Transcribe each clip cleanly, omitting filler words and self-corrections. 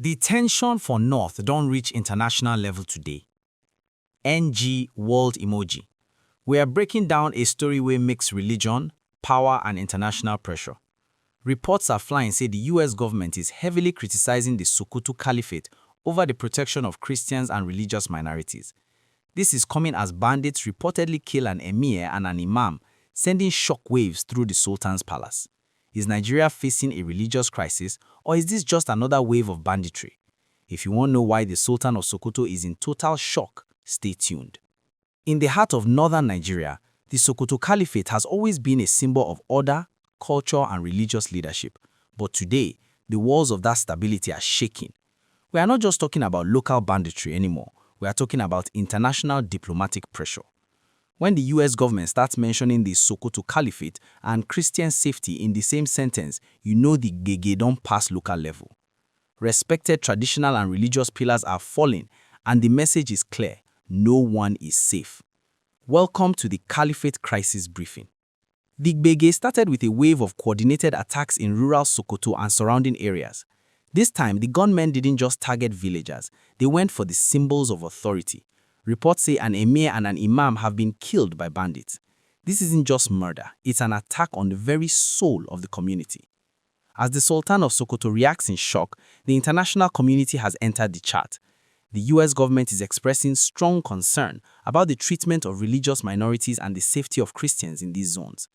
The tension for North don't reach international level today. NG World Emoji. We are breaking down a story where mix religion, power and international pressure. Reports are flying say the US government is heavily criticizing the SOKOTO Caliphate over the protection of Christians and religious minorities. This is coming as bandits reportedly kill an Emir and an Imam, sending shockwaves through the Sultan's palace. Is Nigeria facing a religious crisis, or is this just another wave of banditry? If you want to know why the Sultan of Sokoto is in total shock, stay tuned. In the heart of northern Nigeria, the SOKOTO Caliphate has always been a symbol of order, culture, and religious leadership. But today, the walls of that stability are shaking. We are not just talking about local banditry anymore. We are talking about international diplomatic pressure. When the US government starts mentioning the SOKOTO Caliphate and Christian safety in the same sentence, you know the gege don't pass local level. Respected traditional and religious pillars are falling, and the message is clear: no one is safe. Welcome to the Caliphate Crisis Briefing. The gege started with a wave of coordinated attacks in rural Sokoto and surrounding areas. This time, the gunmen didn't just target villagers, they went for the symbols of authority. Reports say an Emir and an Imam have been killed by bandits. This isn't just murder, it's an attack on the very soul of the community. As the Sultan of Sokoto reacts in shock, the international community has entered the chat. The US government is expressing strong concern about the treatment of religious minorities and the safety of Christians in these zones.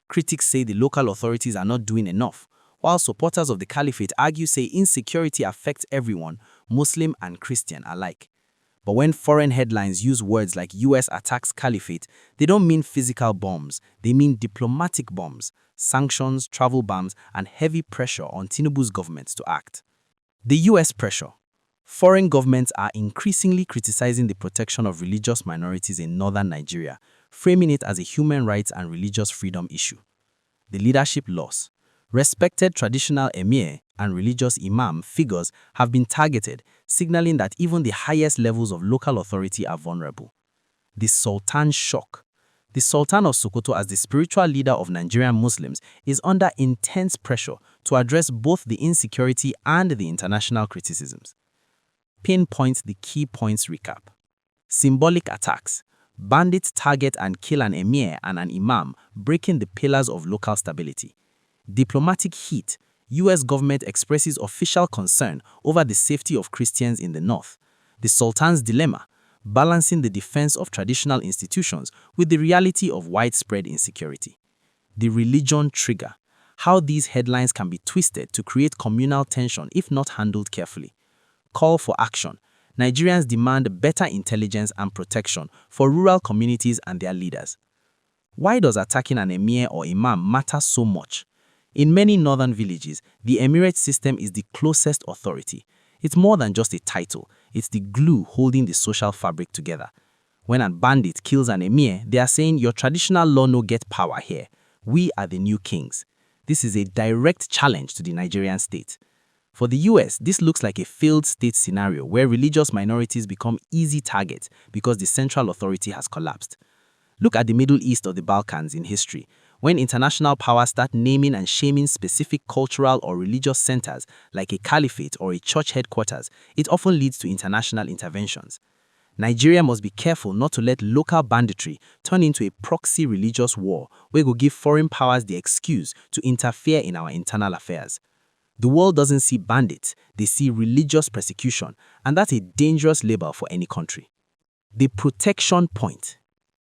Critics say the local authorities are not doing enough, while supporters of the Caliphate say insecurity affects everyone, Muslim and Christian alike. But when foreign headlines use words like US attacks Caliphate, they don't mean physical bombs, they mean diplomatic bombs, sanctions, travel bans, and heavy pressure on Tinubu's government to act. The US pressure. Foreign governments are increasingly criticizing the protection of religious minorities in northern Nigeria, framing it as a human rights and religious freedom issue. The leadership loss. Respected traditional Emir and religious Imam figures have been targeted, signaling that even the highest levels of local authority are vulnerable. The Sultan's shock. The Sultan of Sokoto, as the spiritual leader of Nigerian Muslims, is under intense pressure to address both the insecurity and the international criticisms. Pinpoint the key points recap. Symbolic attacks. Bandits target and kill an Emir and an Imam, breaking the pillars of local stability. Diplomatic heat. US government expresses official concern over the safety of Christians in the north. The Sultan's dilemma, balancing the defense of traditional institutions with the reality of widespread insecurity. The religion trigger, how these headlines can be twisted to create communal tension if not handled carefully. Call for action. Nigerians demand better intelligence and protection for rural communities and their leaders. Why does attacking an Emir or Imam matter so much? In many northern villages, the emirate system is the closest authority. It's more than just a title, it's the glue holding the social fabric together. When a bandit kills an emir, they are saying your traditional law no get power here. We are the new kings. This is a direct challenge to the Nigerian state. For the US, this looks like a failed state scenario where religious minorities become easy targets because the central authority has collapsed. Look at the Middle East or the Balkans in history. When international powers start naming and shaming specific cultural or religious centers like a caliphate or a church headquarters, it often leads to international interventions. Nigeria must be careful not to let local banditry turn into a proxy religious war where we give foreign powers the excuse to interfere in our internal affairs. The world doesn't see bandits, they see religious persecution, and that's a dangerous label for any country. The protection point.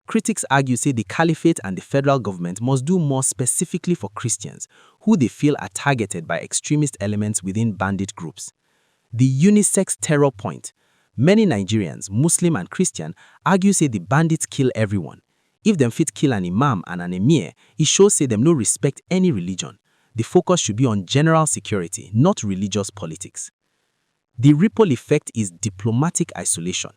Critics say the Caliphate and the federal government must do more specifically for Christians, who they feel are targeted by extremist elements within bandit groups. The unisex terror point. Many Nigerians, Muslim and Christian, say the bandits kill everyone. If them fit kill an Imam and an Emir, it shows them no respect any religion. The focus should be on general security, not religious politics. The ripple effect is diplomatic isolation.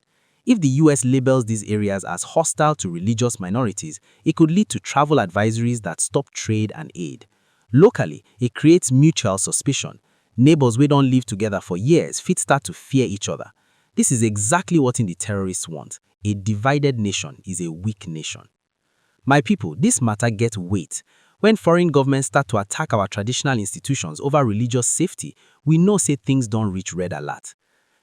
If the US labels these areas as hostile to religious minorities, it could lead to travel advisories that stop trade and aid. Locally, it creates mutual suspicion. Neighbors who don't live together for years fit start to fear each other. This is exactly what the terrorists want. A divided nation is a weak nation. My people, this matter gets weight. When foreign governments start to attack our traditional institutions over religious safety, we know say things don't reach red alert.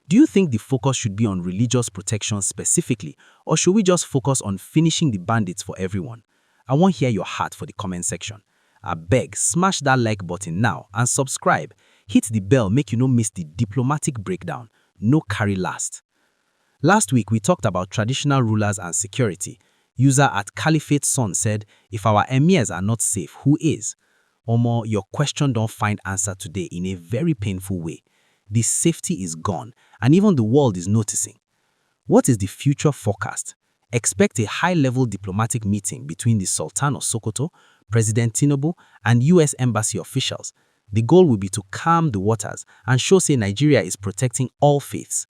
Do you think the focus should be on religious protection specifically, or should we just focus on finishing the bandits for everyone? I want to hear your heart for the comment section. I beg, smash that like button now and subscribe. Hit the bell make you no miss the diplomatic breakdown. No carry last. Last week, we talked about traditional rulers and security. User at Caliphate's son said, if our emirs are not safe, who is? Omo, your question don't find answer today in a very painful way. The safety is gone, and even the world is noticing. What is the future forecast? Expect a high-level diplomatic meeting between the Sultan of Sokoto, President Tinubu, and US Embassy officials. The goal will be to calm the waters and show say Nigeria is protecting all faiths.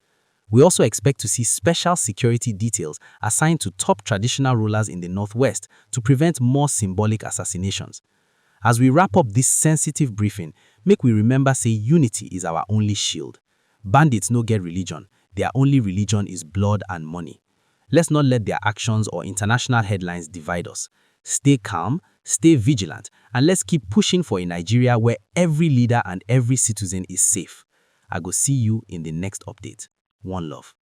We also expect to see special security details assigned to top traditional rulers in the Northwest to prevent more symbolic assassinations. As we wrap up this sensitive briefing, make we remember say unity is our only shield. Bandits no get religion, their only religion is blood and money. Let's not let their actions or international headlines divide us. Stay calm, stay vigilant, and let's keep pushing for a Nigeria where every leader and every citizen is safe. I go see you in the next update. One love.